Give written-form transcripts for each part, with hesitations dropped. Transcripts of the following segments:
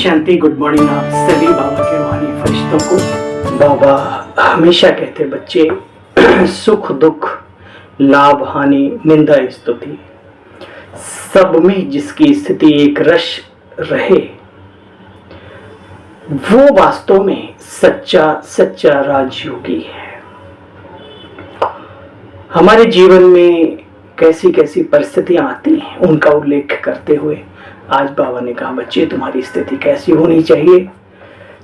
शांति। Good morning आप सभी बाबा के रूहानी फरिश्तों को। बाबा हमेशा कहते बच्चे सुख दुख लाभ हानि निंदा स्तुति सब में जिसकी स्थिति एक रस रहे वो वास्तव में सच्चा सच्चा राजयोगी है। हमारे जीवन में कैसी कैसी परिस्थितियां आती हैं उनका उल्लेख करते हुए आज बाबा ने कहा बच्चे तुम्हारी स्थिति कैसी होनी चाहिए।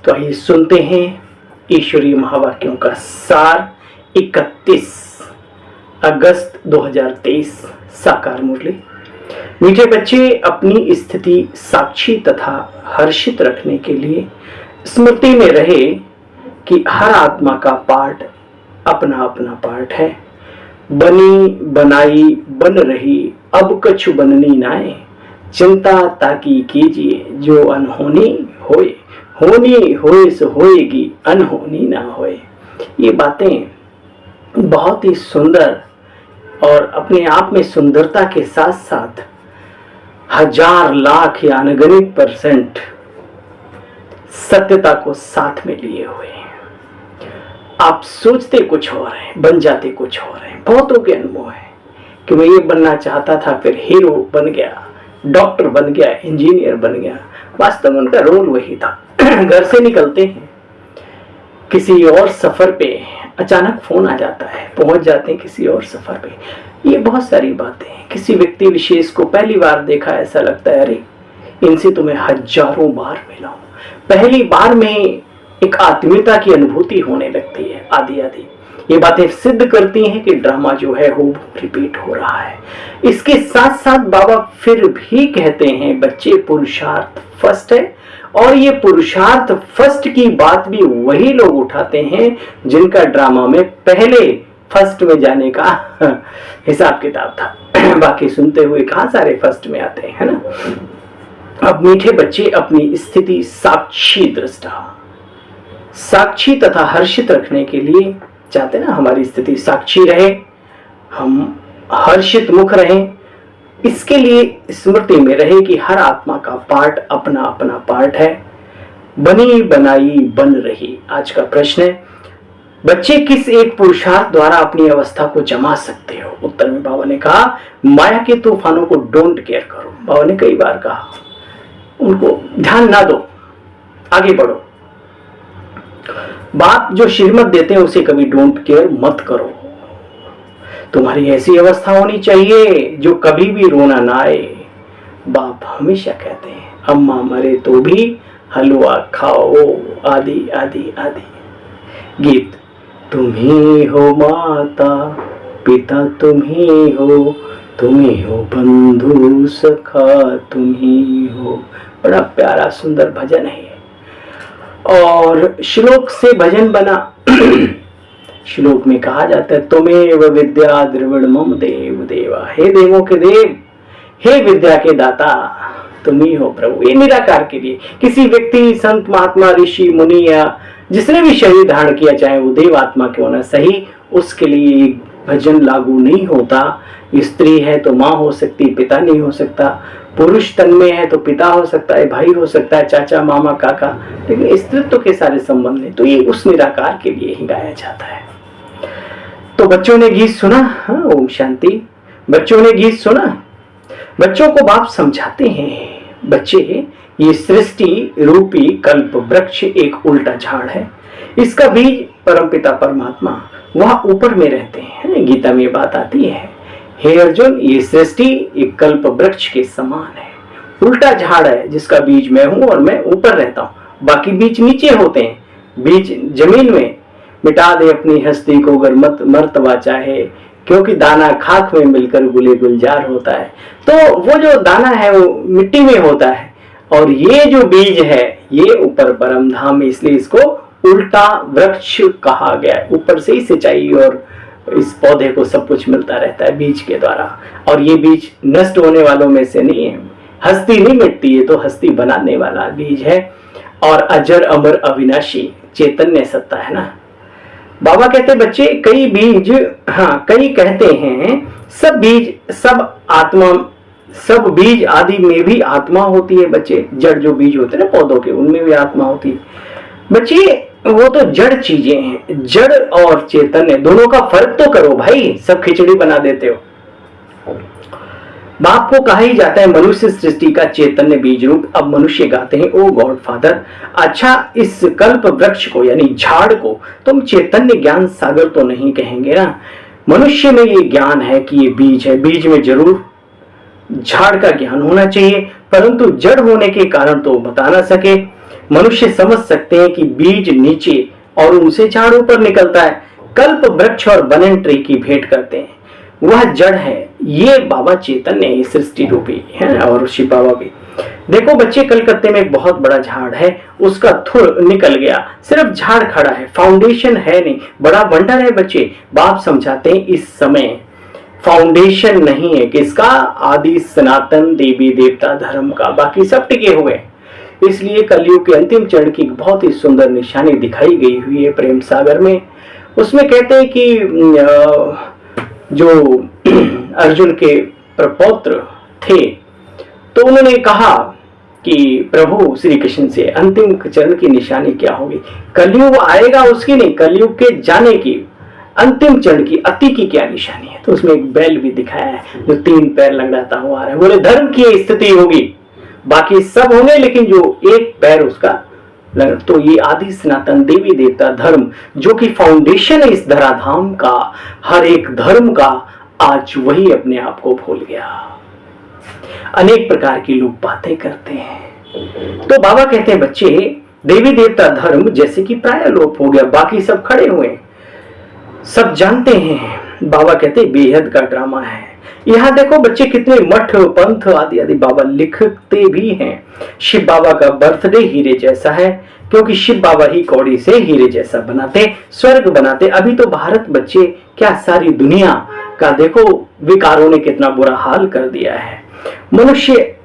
तो आइए सुनते हैं ईश्वरीय महावाक्यों का सार। 31 अगस्त 2023 साकार मुरली। मीठे बच्चे अपनी स्थिति साक्षी तथा हर्षित रखने के लिए स्मृति में रहे कि हर आत्मा का पार्ट अपना अपना पार्ट है। बनी बनाई बन रही अब कछु बननी नाए, चिंता ताकि कीजिए जो अनहोनी होए, होनी होए सो होएगी अनहोनी ना होए। ये बातें बहुत ही सुंदर और अपने आप में सुंदरता के साथ साथ हजार लाख या अनगणित % सत्यता को साथ में लिए हुए हैं। आप सोचते कुछ और हैं, बन जाते कुछ और हैं। बहुतों के अनुभव है कि मैं ये बनना चाहता था, फिर हीरो बन गया, डॉक्टर बन गया, इंजीनियर बन गया। वास्तव में उनका रोल वही था। घर से निकलते हैं किसी और सफर पे, अचानक फोन आ जाता है, पहुंच जाते हैं किसी और सफर पे। ये बहुत सारी बातें हैं। किसी व्यक्ति विशेष को पहली बार देखा, ऐसा लगता है अरे इनसे तो मैं हजारों बार मिला हूं। पहली बार में एक आत्मीयता की अनुभूति होने लगती है। आदि आदि ये बातें सिद्ध करती हैं कि ड्रामा जो है वो रिपीट हो रहा है। इसके साथ साथ बाबा फिर भी कहते हैं बच्चे पुरुषार्थ फर्स्ट है, और ये पुरुषार्थ फर्स्ट की बात भी वही लोग उठाते हैं जिनका ड्रामा में पहले फर्स्ट में जाने का हिसाब किताब था। बाकी सुनते हुए कहाँ सारे फर्स्ट में आते हैं, है ना। अब मीठे बच्चे अपनी स्थिति साक्षी दृष्टा साक्षी तथा हर्षित रखने के लिए चाहते ना हमारी स्थिति साक्षी रहे, हम हर्षित मुख रहें। इसके लिए स्मृति में रहे कि हर आत्मा का पार्ट अपना अपना पार्ट है। बनी बनाई बन रही। आज का प्रश्न है बच्चे किस एक पुरुषार्थ द्वारा अपनी अवस्था को जमा सकते हो। उत्तर में बाबा ने कहा माया के तूफानों को डोंट केयर करो। बाबा ने कई बार कहा उनको ध्यान ना दो, आगे बढ़ो। बाप जो श्रीमत देते हैं उसे कभी डोंट केयर मत करो। तुम्हारी ऐसी अवस्था होनी चाहिए जो कभी भी रोना ना आए। बाप हमेशा कहते हैं अम्मा मरे तो भी हलवा खाओ, आदि आदि आदि। गीत तुम ही हो माता पिता, तुम ही हो बंधु सखा, तुम ही हो। बड़ा प्यारा सुंदर भजन है और श्लोक से भजन बना। श्लोक में कहा जाता है तुमेव विद्या द्रविड़ मम देव देवा। हे देवों के देव, हे विद्या के दाता, तुम ही हो प्रभु। ये निराकार के लिए किसी व्यक्ति संत महात्मा ऋषि मुनि या जिसने भी शरीर धारण किया, चाहे वो देव आत्मा क्यों ना सही, उसके लिए भजन लागू नहीं होता। स्त्री है तो माँ हो सकती, पिता नहीं हो सकता। पुरुष तन में है तो पिता हो सकता है, भाई हो सकता है, चाचा मामा काका, लेकिन स्त्रीत्व के सारे संबंध है तो ये उस निराकार के लिए ही गाया जाता है। तो बच्चों ने गीत सुना। हाँ, ओम शांति। बच्चों ने गीत सुना। बच्चों को बाप समझाते हैं बच्चे ये सृष्टि रूपी कल्प वृक्ष एक उल्टा झाड़ है। इसका बीज परमपिता परमात्मा वह ऊपर में रहते हैं। गीता में बात आती है हे अर्जुन ये सृष्टि एक कल्प वृक्ष के समान है, उल्टा झाड़ है जिसका बीज मैं हूं और मैं ऊपर रहता हूं। बाकी बीज नीचे होते हैं। बीज जमीन में मिटा दे अपनी हस्ती को अगर मर्तबा चाहे, क्योंकि दाना खाक में मिलकर गुले गुलजार होता है। तो वो जो दाना है वो मिट्टी में होता है और ये जो बीज है ये ऊपर परम धाम में, इसलिए इसको उल्टा वृक्ष कहा गया है। ऊपर से ही सिंचाई और इस पौधे को सब कुछ मिलता रहता है बीज के द्वारा, और ये बीज नष्ट होने वालों में से नहीं है। हस्ती नहीं मिटती है तो हस्ती बनाने वाला बीज है और अजर अमर अविनाशी चैतन्य सत्ता है ना। बाबा कहते बच्चे कई बीज, हाँ कई कहते हैं सब बीज सब आत्मा सब बीज आदि में भी आत्मा होती है बच्चे। जड़ जो बीज होते हैं ना पौधों के, उनमें भी आत्मा होती है बच्चे। वो तो जड़ चीजें हैं, जड़ और चैतन्य दोनों का फर्क तो करो भाई, सब खिचड़ी बना देते हो। बाप को कहा ही जाता है मनुष्य सृष्टि का चैतन्य बीज रूप। अब मनुष्य गाते हैं ओ गॉड फादर, अच्छा इस कल्प वृक्ष को यानी झाड़ को तुम चैतन्य ज्ञान सागर तो नहीं कहेंगे ना? मनुष्य में ये ज्ञान है कि ये बीज है, बीज में जरूर झाड़ का ज्ञान होना चाहिए, परंतु जड़ होने के कारण तो बता ना सके। मनुष्य समझ सकते हैं कि बीज नीचे और उनसे झाड़ ऊपर निकलता है। कल्प वृक्ष और बनन ट्री की भेंट करते हैं, वह जड़ है। ये बाबा चैतन्य सृष्टि रूपी है और शिव बाबा भी। देखो बच्चे, कलकत्ते में एक बहुत बड़ा झाड़ है, उसका थुड़ निकल गया, सिर्फ झाड़ खड़ा है, फाउंडेशन है नहीं। बड़ा वंडर है बच्चे। बाप समझाते हैं इस समय फाउंडेशन नहीं है किसका? आदि सनातन देवी देवता धर्म का, बाकी सब टिके हुए। इसलिए कलयुग के अंतिम चरण की बहुत ही सुंदर निशानी दिखाई गई हुई है प्रेम सागर में। उसमें कहते हैं कि जो अर्जुन के प्रपौत्र थे तो उन्होंने कहा कि प्रभु श्री कृष्ण से अंतिम चरण की निशानी क्या होगी? कलयुग आएगा उसकी नहीं, कलयुग के जाने की अंतिम चरण की अति की क्या निशानी है? तो उसमें एक बैल भी दिखाया है जो 3 पैर लंगड़ाता हुआ आ रहा है। बोले धर्म की स्थिति होगी, बाकी सब होंगे लेकिन जो एक पैर उसका। तो ये आदि सनातन देवी देवता धर्म जो कि फाउंडेशन है इस धराधाम का, हर एक धर्म का, आज वही अपने आप को भूल गया। अनेक प्रकार की लोग बातें करते हैं। तो बाबा कहते हैं बच्चे, देवी देवता धर्म जैसे कि प्राय लोप हो गया, बाकी सब खड़े हुए, सब जानते हैं। बाबा कहते हैं बेहद का ड्रामा है। यहाँ देखो बच्चे कितने मठ पंथ आदि आदि बाबा लिखते भी हैं। शिव बाबा का बर्थडे हीरे जैसा है, क्योंकि शिव बाबा ही कौड़ी से हीरे जैसा बनाते, स्वर्ग बनाते। अभी तो भारत बच्चे क्या सारी दुनिया का देखो विकारों ने कितना बुरा हाल कर दिया है। मनुष्य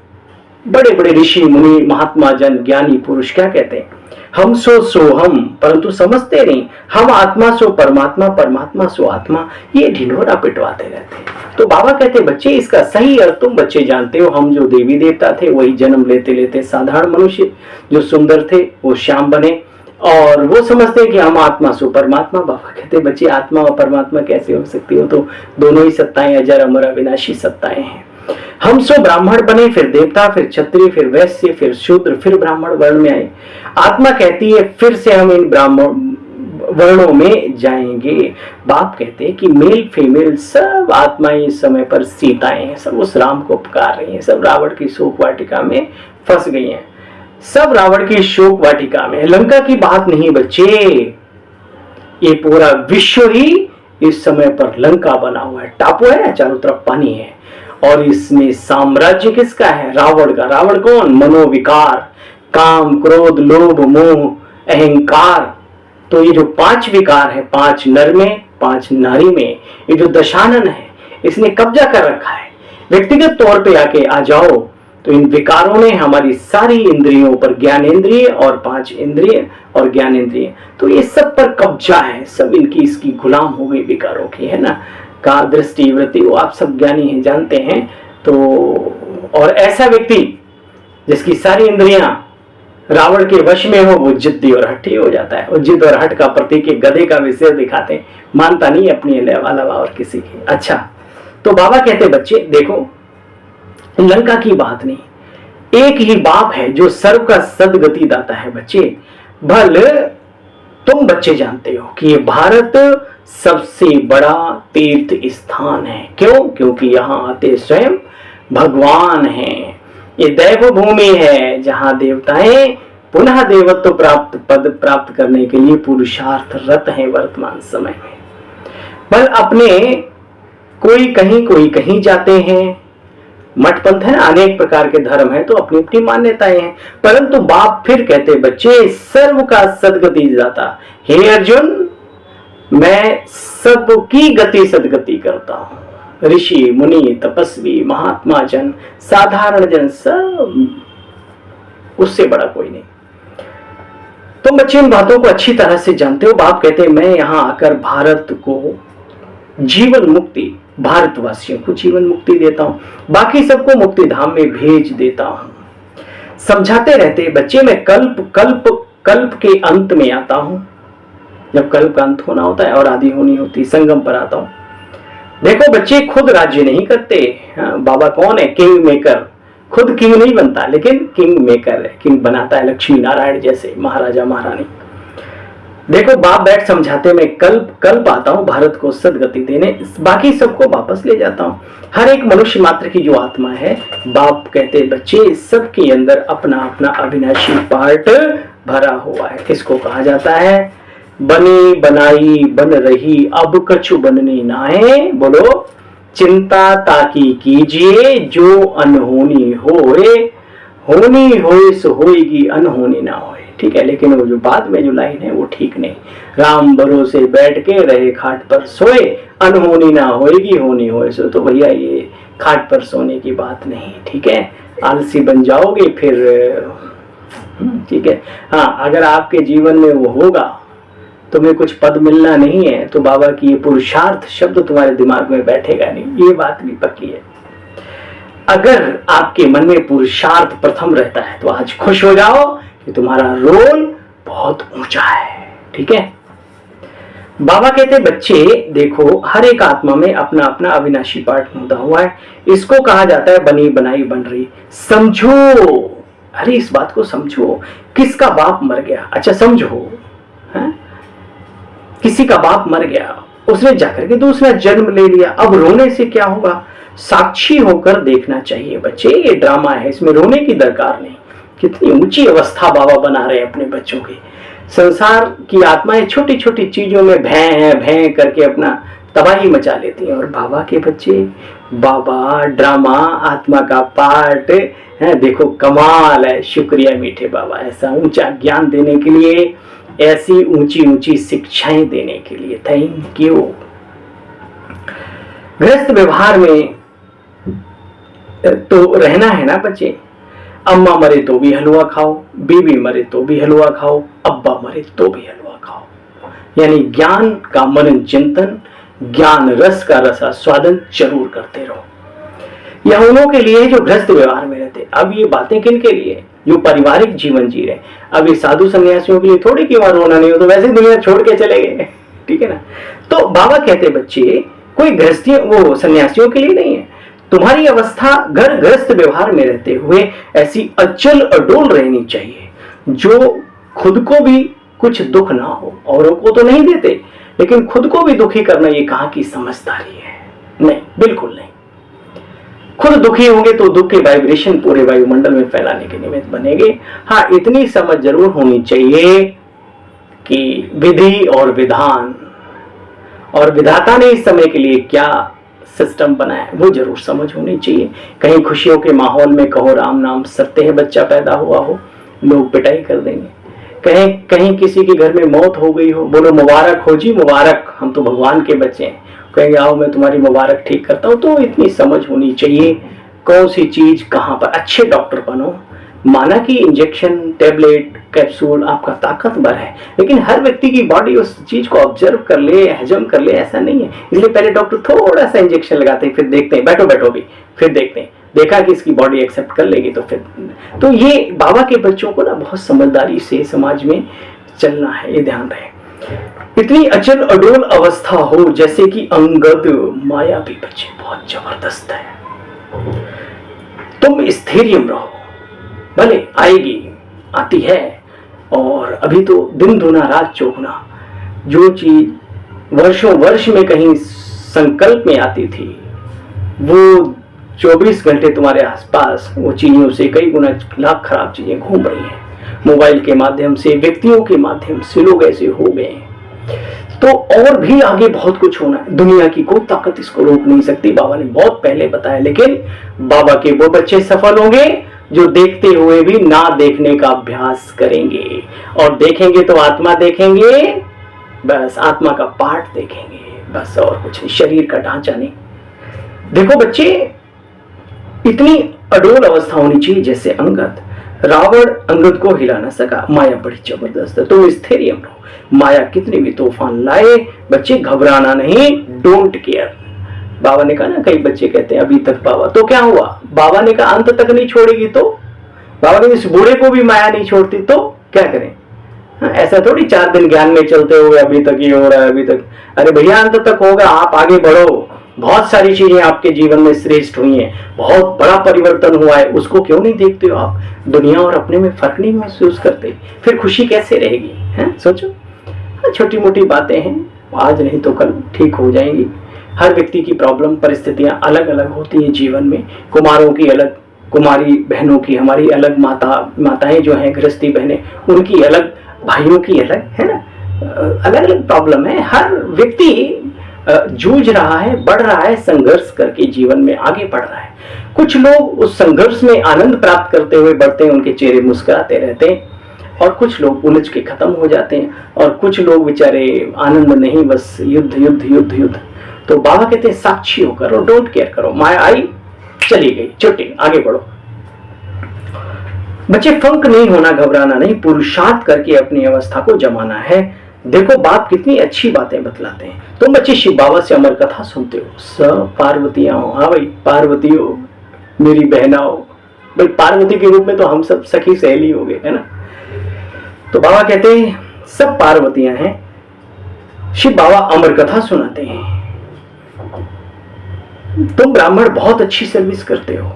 बड़े बड़े ऋषि मुनि महात्मा जन ज्ञानी पुरुष क्या कहते हैं? हम सो हम, परंतु समझते नहीं। हम आत्मा सो परमात्मा, परमात्मा सो आत्मा, ये ढिंढोरा पिटवाते रहते हैं। तो बाबा कहते बच्चे इसका सही अर्थ तुम बच्चे जानते हो। हम जो देवी देवता थे वही जन्म लेते लेते साधारण मनुष्य जो सुंदर थे वो श्याम बने, और वो समझते हैं कि हम आत्मा सो परमात्मा। बाबा कहते बच्चे आत्मा और परमात्मा कैसे हो सकती हो? तो दोनों ही सत्ताएं अजर अमर अविनाशी सत्ताएं हैं। हम सो ब्राह्मण बने, फिर देवता, फिर क्षत्रिय, फिर वैश्य, फिर शूद्र, फिर ब्राह्मण वर्ण में आए। आत्मा कहती है फिर से हम इन ब्राह्मण वर्णों में जाएंगे। बाप कहते हैं कि मेल फीमेल सब आत्माएं इस समय पर सीताएं हैं, सब उस राम को पुकार रही हैं, सब रावण की शोक वाटिका में फंस गई हैं, सब रावण की शोक वाटिका में। लंका की बात नहीं बच्चे, ये पूरा विश्व ही इस समय पर लंका बना हुआ है। टापू है ना, चारों तरफ पानी है, और इसमें साम्राज्य किसका है? रावण का। रावण कौन? मनोविकार, काम, क्रोध, लोभ, मोह, अहंकार। तो ये जो 5 विकार है, 5 नर में 5 नारी में, ये जो दशानन है इसने कब्जा कर रखा है। व्यक्तिगत तौर पे आके आ जाओ तो इन विकारों ने हमारी सारी इंद्रियों पर, ज्ञानेंद्रिय और 5 इंद्रिय और ज्ञानेंद्रिय, तो ये सब पर कब्जा है, सब इनकी इसकी गुलाम हो गई विकारों की, है ना। का दृष्टि वृत्ति, वो आप सब ज्ञानी हैं, जानते हैं। तो और ऐसा व्यक्ति जिसकी सारी इंद्रियां रावण के वश में हो वो जिद्दी और हट्टी हो जाता है। और जिद और हट का प्रतीक एक गधे का विषय दिखाते हैं, मानता नहीं अपनी अलावा और किसी की। अच्छा, तो बाबा कहते बच्चे देखो लंका की बात नहीं, एक ही बाप है जो सर्व का सदगति दाता है। बच्चे भल तुम बच्चे जानते हो कि ये भारत सबसे बड़ा तीर्थ स्थान है। क्यों? क्योंकि यहाँ आते स्वयं भगवान हैं। ये दैव भूमि है जहाँ देवताएं पुनः देवत्व प्राप्त पद प्राप्त करने के लिए पुरुषार्थरत हैं वर्तमान समय में। पर अपने कोई कहीं जाते हैं। मठ पंथ है ना, अनेक प्रकार के धर्म है, तो अपनी अपनी मान्यताएं हैं। परंतु बाप फिर कहते बच्चे सर्व का सदगति दाता, हे अर्जुन मैं सबकी गति सदगति करता हूं। ऋषि मुनि तपस्वी महात्मा जन साधारण जन सब, उससे बड़ा कोई नहीं। तुम बच्चे इन बातों को अच्छी तरह से जानते हो। बाप कहते हैं मैं यहां आकर भारत को जीवन मुक्ति भारतवासियों को जीवन मुक्ति देता हूं, बाकी सबको मुक्ति धाम में भेज देता हूं। समझाते रहते बच्चे, मैं कल्प कल्प कल्प के अंत में आता हूं, जब कल्प का अंत होना होता है और आदि होनी होती, संगम पर आता हूं। देखो बच्चे, खुद राज्य नहीं करते। बाबा कौन है? King maker. खुद किंग नहीं बनता, लेकिन किंग मेकर है, किंग बनाता है, लक्ष्मी नारायण जैसे महाराजा महारानी। देखो बाप बैठ समझाते, मैं कल्प कल्प आता हूं भारत को सदगति देने, बाकी सबको वापस ले जाता हूं। हर एक मनुष्य मात्र की जो आत्मा है, बाप कहते बच्चे, सबके अंदर अपना अपना अविनाशी पार्ट भरा हुआ है। इसको कहा जाता है बनी बनाई बन रही अब कछु बनने नाए। बोलो, चिंता ताकि कीजिए जो अनहोनी होए, होनी होए सो होएगी, अनहोनी ना होए। ठीक है, लेकिन वो जो बाद में जो लाइन है वो ठीक नहीं। राम भरोसे बैठ के रहे खाट पर सोए, अनहोनी ना होएगी, होनी होए सो। तो भैया ये खाट पर सोने की बात नहीं, ठीक है, आलसी बन जाओगे फिर। ठीक है, हाँ, अगर आपके जीवन में वो होगा, तुम्हें कुछ पद मिलना नहीं है, तो बाबा की ये पुरुषार्थ शब्द तुम्हारे दिमाग में बैठेगा नहीं, ये बात भी पक्की है। अगर आपके मन में पुरुषार्थ प्रथम रहता है तो आज खुश हो जाओ कि तुम्हारा रोल बहुत ऊंचा है। ठीक है, बाबा कहते बच्चे देखो, हर एक आत्मा में अपना अपना अविनाशी पार्ट मुद्दा हुआ है। इसको कहा जाता है बनी बनाई बन रही। समझो, अरे इस बात को समझो, किसका बाप मर गया? अच्छा समझो, है? किसी का बाप मर गया, उसने जाकर के दूसरा जन्म ले लिया, अब रोने से क्या होगा? साक्षी होकर देखना चाहिए बच्चे, ये ड्रामा है, इसमें रोने की दरकार नहीं। कितनी ऊंची अवस्था बाबा बना रहे हैं अपने बच्चों की। संसार की आत्माएं छोटी छोटी चीजों में भैं करके अपना तबाही मचा लेती हैं, और बाबा के बच्चे, बाबा ड्रामा आत्मा का पार्ट है। देखो कमाल है, शुक्रिया मीठे बाबा, ऐसा ऊंचा ज्ञान देने के लिए, ऐसी ऊंची ऊंची शिक्षाएं देने के लिए, थैंक यू। गृहस्थ व्यवहार में तो रहना है ना बच्चे। अम्मा मरे तो भी हलवा खाओ, बीवी मरे तो भी हलवा खाओ, अब्बा मरे तो भी हलवा खाओ। यानी ज्ञान का मनन चिंतन, ज्ञान रस का रसास्वादन जरूर करते रहो। यह उन्हों के लिए जो गृहस्थ व्यवहार में रहते। अब ये बातें किन के लिए? जो पारिवारिक जीवन जी रहे। अब ये साधु सन्यासियों के लिए थोड़ी कि वहां रोना नहीं हो तो वैसे दुनिया छोड़ के चले गए, ठीक है ना। तो बाबा कहते बच्चे, कोई गृहस्थी वो सन्यासियों के लिए नहीं है। तुम्हारी अवस्था घर गृहस्थ व्यवहार में रहते हुए ऐसी अचल अडोल रहनी चाहिए, जो खुद को भी कुछ दुख ना हो। औरों को तो नहीं देते, लेकिन खुद को भी दुखी करना ये कहाँ की समझदारी है? नहीं, बिल्कुल नहीं। खुद दुखी होंगे तो दुख के वाइब्रेशन पूरे वायुमंडल में फैलाने के निमित्त बनेंगे। हाँ, इतनी समझ जरूर होनी चाहिए कि विधि और विधान और विधाता ने इस समय के लिए क्या सिस्टम बनाया वो जरूर समझ होनी चाहिए। कहीं खुशियों के माहौल में कहो राम नाम सत्य है, बच्चा पैदा हुआ हो, लोग पिटाई कर देंगे। कहीं कहीं किसी के घर में मौत हो गई हो, बोलो मुबारक हो जी, मुबारक, हम तो भगवान के बच्चे हैं, कहेंगे आओ मैं तुम्हारी मुबारक ठीक करता हूँ। तो इतनी समझ होनी चाहिए कौन सी चीज कहाँ पर। अच्छे डॉक्टर बनो। माना कि इंजेक्शन, टेबलेट, कैप्सूल आपका ताकतवर है, लेकिन हर व्यक्ति की बॉडी उस चीज को ऑब्जर्व कर ले, हजम कर ले, ऐसा नहीं है। इसलिए पहले डॉक्टर थोड़ा सा इंजेक्शन लगाते हैं, फिर देखते हैं, बैठो बैठो भी, फिर देखते हैं, देखा कि इसकी बॉडी एक्सेप्ट कर लेगी तो फिर। तो ये बाबा के बच्चों को ना बहुत समझदारी से समाज में चलना है, ये ध्यान रहे। इतनी अचल अडोल अवस्था हो जैसे कि अंगद माया भी बच्चे बहुत जबरदस्त है। तुम स्थैर्य रहो, भले आएगी, आती है, और अभी तो दिन दुना रात चौगुना। जो चीज वर्षों वर्ष में कहीं संकल्प में आती थी, वो 24 घंटे तुम्हारे आसपास वो चीजों से कई गुना लाख खराब चीजें घूम रही हैं। मोबाइल के माध्यम से, व्यक्तियों के माध्यम से लोग ऐसे हो गए हैं। तो और भी आगे बहुत कुछ होना है। दुनिया की कोई ताकत इसको रोक नहीं सकती, बाबा ने बहुत पहले बताया। लेकिन बाबा के वो बच्चे सफल होंगे जो देखते हुए भी ना देखने का अभ्यास करेंगे, और देखेंगे तो आत्मा देखेंगे, बस आत्मा का पार्ट देखेंगे, बस और कुछ नहीं, शरीर का ढांचा नहीं। देखो बच्चे, इतनी अडोल अवस्था होनी चाहिए जैसे अंगद। रावण अंगद को हिला ना सका, माया बड़ी जबरदस्त है। तो स्थैर्य रहो, माया कितनी भी तूफान लाए बच्चे घबराना नहीं, डोंट केयर। बाबा ने कहा ना, कई बच्चे कहते हैं अभी तक बाबा, तो क्या हुआ? बाबा ने कहा अंत तक नहीं छोड़ेगी तो? बाबा ने इस बूढ़े को भी माया नहीं छोड़ती तो क्या करें? ऐसा थोड़ी 4 दिन ज्ञान में चलते हुए अभी तक ये हो रहा है, अभी तक। अरे भैया अंत तक होगा, आप आगे बढ़ो। बहुत सारी चीजें आपके जीवन में श्रेष्ठ हुई हैं, बहुत बड़ा परिवर्तन हुआ है, उसको क्यों नहीं देखते हो आप? दुनिया और अपने में फर्क नहीं महसूस करते, फिर खुशी कैसे रहेगी? है सोचो। छोटी मोटी बातें हैं, आज नहीं तो कल ठीक हो जाएंगी। हर व्यक्ति की प्रॉब्लम, परिस्थितियां अलग अलग होती हैं जीवन में। कुमारों की अलग, कुमारी बहनों की, हमारी अलग, माताएं जो हैं गृहस्थी बहनें, उनकी अलग, भाइयों की अलग, है ना, अलग अलग प्रॉब्लम है। हर व्यक्ति जूझ रहा है, बढ़ रहा है, संघर्ष करके जीवन में आगे बढ़ रहा है। कुछ लोग उस संघर्ष में आनंद प्राप्त करते हुए बढ़ते हैं, उनके चेहरे मुस्कुराते रहते हैं, और कुछ लोग उलझ के खत्म हो जाते हैं, और कुछ लोग बेचारे आनंद नहीं, बस युद्ध युद्ध युद्ध युद्ध। तो बाबा कहते हैं साक्षी होकर और डोंट केयर करो, माया आई चली गई, छुट्टी, आगे बढ़ो। बच्चे फंक नहीं होना, घबराना नहीं, पुरुषार्थ करके अपनी अवस्था को जमाना है। देखो बाप कितनी अच्छी बातें बतलाते हैं। तुम बच्चे शिव बाबा से अमर कथा सुनते हो, सब पार्वतियां हो। हाँ भाई पार्वती हो, मेरी बहना हो भाई, पार्वती के रूप में तो हम सब सखी सहेली हो गए, है ना। तो बाबा कहते हैं सब पार्वतियां हैं, शिव बाबा अमर कथा सुनाते हैं। तुम ब्राह्मण बहुत अच्छी सर्विस करते हो।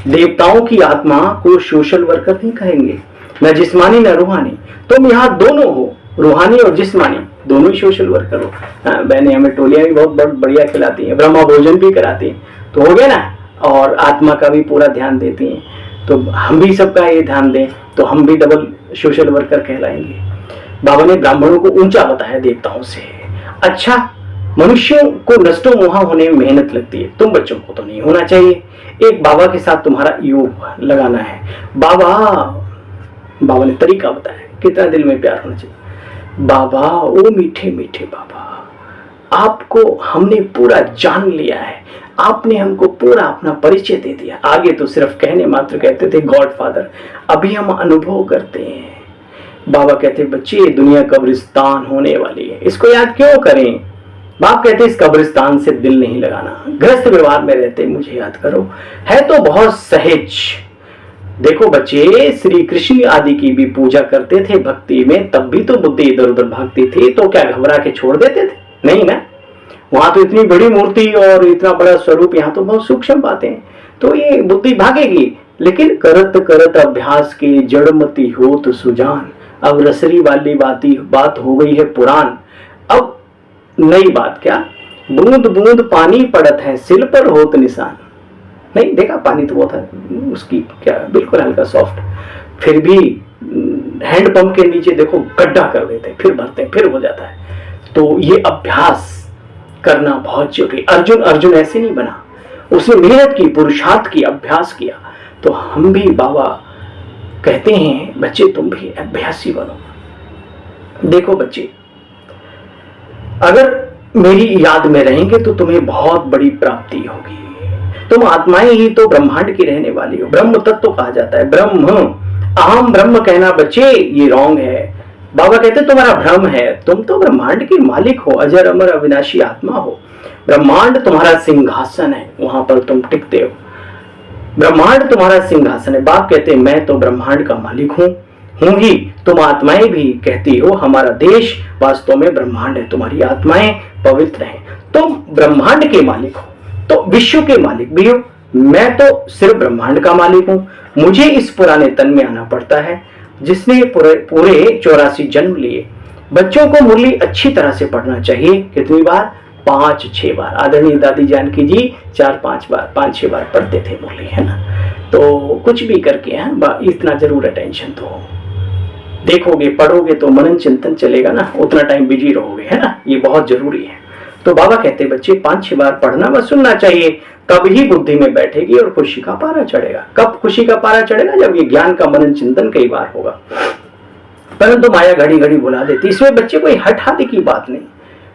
देवताओं की आत्मा को सोशल वर्कर नहीं कहेंगे, न जिस्मानी न रूहानी। तुम यहाँ दोनों हो, रूहानी और जिस्मानी, दोनों ही सोशल वर्कर हो। बहने हमें टोलियां भी बहुत बढ़िया खिलाती हैं, ब्रह्मा भोजन भी कराती हैं, तो हो गया ना, और आत्मा का भी पूरा ध्यान देती हैं। तो हम भी सबका ये ध्यान दें तो हम भी डबल सोशल वर्कर कहलाएंगे। बाबा ने ब्राह्मणों को ऊंचा बताया देवताओं से। अच्छा, मनुष्यों को नष्टो मोहा होने में मेहनत लगती है, तुम बच्चों को तो नहीं होना चाहिए। एक बाबा के साथ तुम्हारा योग लगाना है। बाबा ने तरीका बताया, कितना दिल में प्यार होना चाहिए। बाबा, ओ मीठे मीठे बाबा, आपको हमने पूरा जान लिया है, आपने हमको पूरा अपना परिचय दे दिया। आगे तो सिर्फ कहने मात्र कहते थे गॉड फादर, अभी हम अनुभव करते हैं। बाबा कहते बच्चे ये दुनिया कब्रिस्तान होने वाली है, इसको याद क्यों करें। बाप कहते इस कब्रिस्तान से दिल नहीं लगाना, गृहस्थ व्यवहार में रहते मुझे याद करो। है तो बहुत सहज। देखो बच्चे, श्री कृष्ण आदि की भी पूजा करते थे भक्ति में, तब भी तो बुद्धि इधर उधर भागती थी, तो क्या घबरा के छोड़ देते थे? नहीं ना, वहां तो इतनी बड़ी मूर्ति और इतना बड़ा स्वरूप, यहाँ तो बहुत सूक्ष्म बातें हैं, तो ये बुद्धि भागेगी। लेकिन करत करत अभ्यास के जड़मती हो तो सुजान, अब रसरी वाली बात हो गई है पुरान। अब नई बात क्या, बूंद बूंद पानी पड़त है, सिल पर होत निशान। नहीं देखा, पानी तो बहुत है, उसकी क्या बिल्कुल हल्का सॉफ्ट, फिर भी हैंडपंप के नीचे देखो गड्ढा कर देते, फिर भरते, फिर हो जाता है। तो ये अभ्यास करना बहुत जरूरी। अर्जुन ऐसे नहीं बना, उसने मेहनत की, पुरुषार्थ की, अभ्यास किया। तो हम भी बाबा कहते हैं बच्चे तुम भी अभ्यासी बनो। देखो बच्चे, अगर मेरी याद में रहेंगे तो तुम्हें बहुत बड़ी प्राप्ति होगी। तुम आत्माएं ही तो ब्रह्मांड की रहने वाली हो। ब्रह्म तत्व कहा जाता है, ब्रह्म, अहम ब्रह्म कहना बच्चे ये रॉन्ग है। बाबा कहते तुम्हारा भ्रम है, तुम तो ब्रह्मांड के मालिक हो, अजर अमर अविनाशी आत्मा हो। ब्रह्मांड तुम्हारा सिंहासन है, वहां पर तुम टिकते हो। ब्रह्मांड तुम्हारा सिंहासन है। बाप कहते मैं तो ब्रह्मांड का मालिक हूं ही। तुम आत्माएं भी कहती हो हमारा देश वास्तव में ब्रह्मांड है, तुम्हारी आत्माएं पवित्र हैं। तुम ब्रह्मांड के मालिक हो तो विश्व के मालिक भी हो। मैं तो सिर्फ ब्रह्मांड का मालिक हूं, मुझे इस पुराने तन में आना पड़ता है जिसने पूरे 84 जन्म लिए। बच्चों को मुरली अच्छी तरह से पढ़ना चाहिए। कितनी बार? 5-6 बार। आदरणीय दादी जानकी जी 4-5 बार, 5-6 बार पढ़ते थे मुरली, है ना। तो कुछ भी करके इतना जरूर अटेंशन दो। देखोगे, पढ़ोगे तो मनन चिंतन चलेगा ना, उतना टाइम बिजी रहोगे, है ना, ये बहुत जरूरी है। तो बाबा कहते बच्चे 5-6 बार पढ़ना व सुनना चाहिए, तब ही बुद्धि में बैठेगी और खुशी का पारा चढ़ेगा। कब खुशी का पारा चढ़ेगा? जब ये ज्ञान का मनन चिंतन कई बार होगा। परंतु माया घड़ी घड़ी भुला देती। इसमें बच्चे कोई हट हाथी की बात नहीं।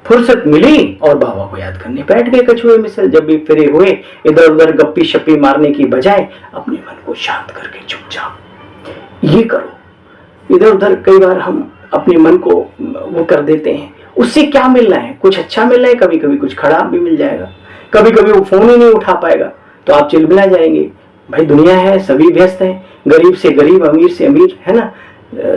फुर्सत मिली और बाबा को याद करने बैठ गए कछुए मिसल। जब भी फिरे हुए इधर उधर गप्पी शप्पी मारने की बजाय अपने मन को शांत करके चुपचाप ये करो। इधर उधर कई बार हम अपने मन को वो कर देते हैं, उससे क्या मिलना है? कुछ अच्छा मिलना है, कभी कभी कुछ खराब भी मिल जाएगा। कभी कभी वो फोन ही नहीं उठा पाएगा तो आप चिलमिला जाएंगे। भाई दुनिया है, सभी व्यस्त हैं, गरीब से गरीब, अमीर से अमीर, है ना,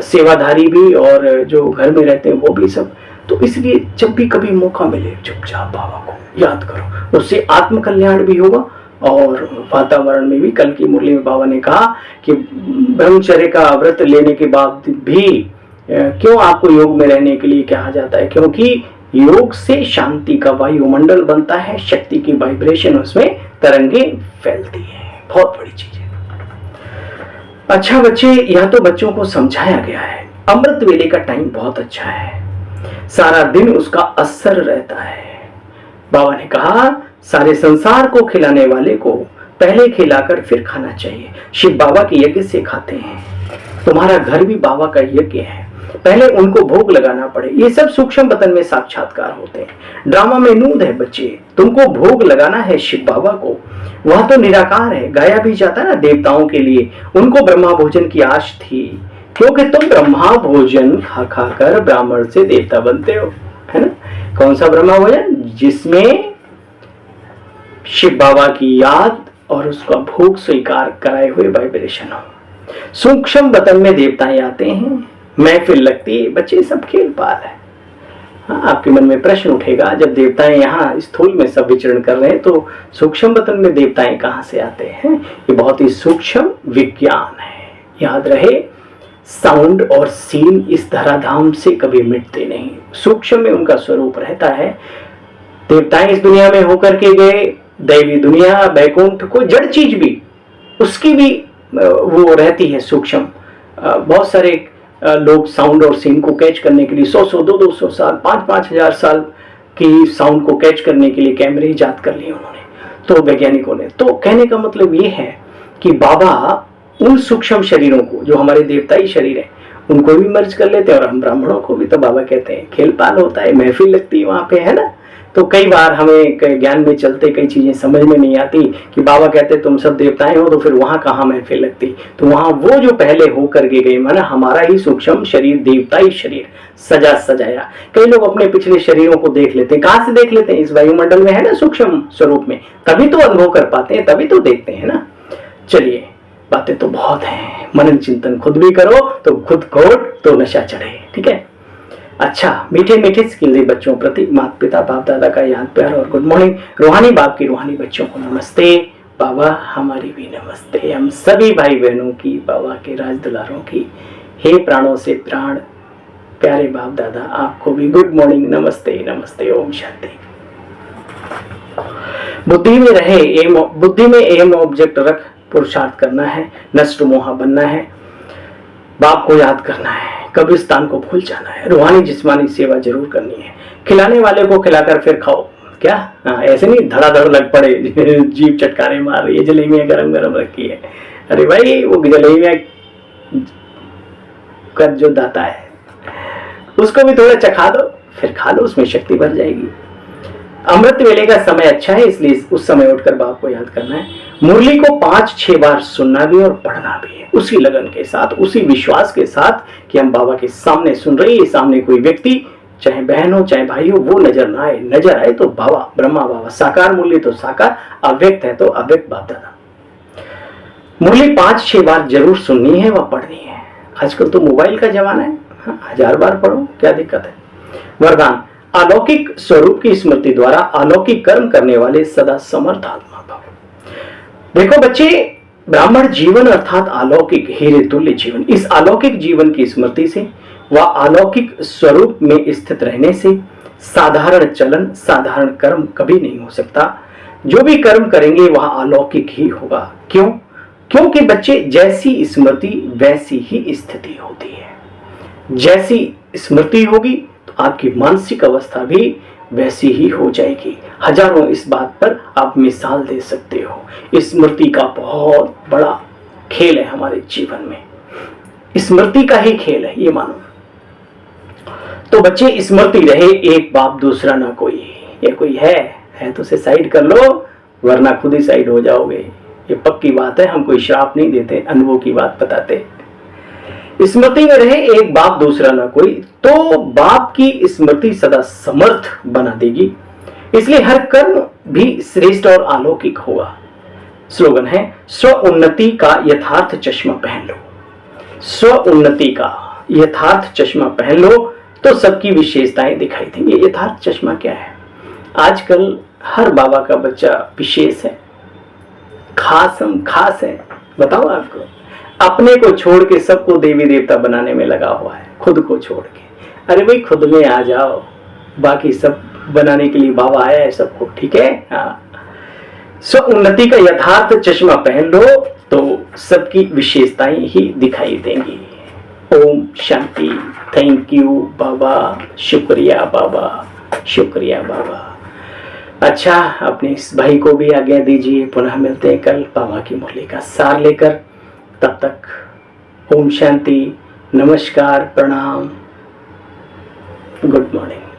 सेवाधारी भी और जो घर में रहते हैं वो भी सब। तो इसलिए जब भी कभी मौका मिले चुपचाप बाबा को याद करो, उससे आत्मकल्याण भी होगा और वातावरण में भी। कल की मुरली में बाबा ने कहा कि ब्रह्मचर्य का व्रत लेने के बाद भी क्यों आपको योग में रहने के लिए कहा जाता है, क्योंकि योग से शांति का वायुमंडल बनता है, शक्ति की वाइब्रेशन उसमें तरंगे फैलती है। बहुत बड़ी चीज है। अच्छा बच्चे, यह तो बच्चों को समझाया गया है। अमृत वेले का टाइम बहुत अच्छा है, सारा दिन उसका असर रहता है। बाबा ने कहा सारे संसार को खिलाने वाले को पहले खिलाकर फिर खाना चाहिए। शिव बाबा के यज्ञ से खाते हैं, तुम्हारा घर भी बाबा का यज्ञ है, पहले उनको भोग लगाना पड़े। ये सब सूक्ष्म वतन में साक्षात्कार होते हैं। ड्रामा में नूंद है बच्चे, तुमको भोग लगाना है शिव बाबा को। वह तो निराकार है, गाया भी जाता ना देवताओं के लिए। उनको ब्रह्मा भोजन की आश थी, क्योंकि तुम ब्रह्मा भोजन खा खा कर ब्राह्मण से देवता बनते हो, है ना। कौन सा ब्रह्मा भोजन? जिसमें शिव बाबा की याद और उसका भोग स्वीकार कराए हुए वाइब्रेशन हो। सूक्ष्म वतन में देवताएं आते हैं, महफिल लगती है, बच्चे सब खेल पाल है। हाँ, आपके मन में प्रश्न उठेगा, जब देवताएं यहाँ स्थूल में सब विचरण कर रहे हैं तो सूक्ष्म वतन में देवताएं कहाँ से आते हैं? ये बहुत ही सूक्ष्म विज्ञान है। याद रहे, साउंड और सीन इस धराधाम से कभी मिटते नहीं, सूक्ष्म में उनका स्वरूप रहता है। देवताएं इस दुनिया में होकर के गए, दैवी दुनिया, वैकुंठ, कोई जड़ चीज भी उसकी भी वो रहती है सूक्ष्म। बहुत सारे लोग साउंड और सीन को कैच करने के लिए 100-100, 200-200 साल, 5-5 हजार साल की साउंड को कैच करने के लिए कैमरे ईजाद कर लिए उन्होंने, तो वैज्ञानिकों ने। तो कहने का मतलब ये है कि बाबा उन सूक्ष्म शरीरों को, जो हमारे देवताई शरीर है, उनको भी मर्ज कर लेते हैं। और हम ब्राह्मणों को भी तो बाबा कहते हैं, खेल पाल होता है, महफिल लगती है वहां पे, है ना। तो कई बार हमें ज्ञान में चलते कई चीजें समझ में नहीं आती कि बाबा कहते तुम सब देवताएं हो, तो फिर वहां कहाँ महफिल लगती। तो वहां वो जो पहले हो करके गए, माना हमारा ही सूक्ष्म शरीर, देवताई शरीर सजा सजाया। कई लोग अपने पिछले शरीरों को देख लेते हैं। कहाँ से देख लेते हैं? इस वायुमंडल में, है ना, सूक्ष्म स्वरूप में, तभी तो अनुभव कर पाते हैं, तभी तो देखते हैं ना। चलिए, बातें तो बहुत हैं, मनन चिंतन खुद भी करो तो खुद खोट तो नशा चढ़े, ठीक है। अच्छा, मीठे मीठे स्किल्स बच्चों प्रति माता पिता बाप दादा का याद प्यार और गुड मॉर्निंग। रूहानी बाप की रूहानी बच्चों को नमस्ते, बाबा हमारी भी नमस्ते। हम सभी भाई बहनों की, बाबा के राज दुलारों की, हे प्राणों से प्राण प्यारे बाप दादा, आपको भी गुड मॉर्निंग, नमस्ते नमस्ते, ओम शांति। बुद्धि में रहे एम, बुद्धि में एम ऑब्जेक्ट रख पुरुषार्थ करना है, नष्ट मोहा बनना है, बाप को याद करना है, कब्रिस्तान को भूल जाना है, रूहानी जिस्मानी सेवा जरूर करनी है। खिलाने वाले को खिलाकर फिर खाओ, क्या? ऐसे नहीं धड़ाधड़ लग पड़े जीभ चटकारे मार रही है, जलेबियां गरम गरम रखी है। अरे भाई, वो जलेबियां का जो दाता है उसको भी थोड़ा चखा दो, फिर खा लो, उसमें शक्ति भर जाएगी। अमृत वेले का समय अच्छा है, इसलिए उस समय उठकर बाप को याद करना है। मुरली को 5-6 बार सुनना भी और पढ़ना भी है, उसी लगन के साथ, उसी विश्वास के साथ कि हम बाबा के सामने सुन रहे हैं। सामने कोई व्यक्ति, चाहे बहन हो चाहे भाई हो, वो नजर ना आए, नजर आए तो बाबा, ब्रह्मा बाबा। साकार मुरली तो साकार, अव्यक्त है तो अव्यक्त बाप दादा। मुरली 5-6 बार जरूर सुननी है व पढ़नी है। आजकल तो मोबाइल का जमाना है, 1000 बार पढ़ो, क्या दिक्कत है। वरदान, अलौकिक स्वरूप की स्मृति द्वारा अलौकिक कर्म करने वाले सदा समर्थ आत्मा भव। देखो बच्चे, ब्राह्मण जीवन अर्थात अलौकिक हीरे तुल्य जीवन, इस अलौकिक जीवन की स्मृति से व अलौकिक स्वरूप में स्थित रहने से साधारण चलन, साधारण कर्म कभी नहीं हो सकता। जो भी कर्म करेंगे वह अलौकिक ही होगा। क्यों? क्योंकि बच्चे, जैसी स्मृति वैसी ही स्थिति होती है। जैसी स्मृति होगी तो आपकी मानसिक अवस्था भी वैसी ही हो जाएगी। हजारों इस बात पर आप मिसाल दे सकते हो। स्मृति का बहुत बड़ा खेल है हमारे जीवन में, स्मृति का ही खेल है, ये मानो। तो बच्चे, स्मृति रहे, एक बाप दूसरा ना कोई। ये कोई है तो उसे साइड कर लो, वरना खुद ही साइड हो जाओगे। ये पक्की बात है, हम कोई श्राप नहीं देते, अनुभव की बात बताते। स्मृति में रहे, एक बाप दूसरा ना कोई, तो बाप की स्मृति सदा समर्थ बना देगी। इसलिए हर कर्म भी श्रेष्ठ और अलौकिक होगा। स्लोगन है, स्व उन्नति का यथार्थ चश्मा पहन लो। स्व उन्नति का यथार्थ चश्मा पहन लो तो सबकी विशेषताएं दिखाई देंगी। यथार्थ चश्मा क्या है? आजकल हर बाबा का बच्चा विशेष है, खास है। बताओ आपको, अपने को छोड़ के सबको देवी देवता बनाने में लगा हुआ है, खुद को छोड़ के। अरे भाई खुद में आ जाओ, बाकी सब बनाने के लिए बाबा आया है सबको, ठीक है? हाँ, स्व उन्नति का यथार्थ चश्मा पहन लो तो सबकी विशेषताएं ही दिखाई देंगी। ओम शांति। थैंक यू बाबा, शुक्रिया बाबा, शुक्रिया बाबा। अच्छा, अपने इस भाई को भी आज्ञा दीजिए। पुनः मिलते हैं कल बाबा की मुरली का सार लेकर। तब तक ओम शांति, नमस्कार, प्रणाम, गुड मॉर्निंग।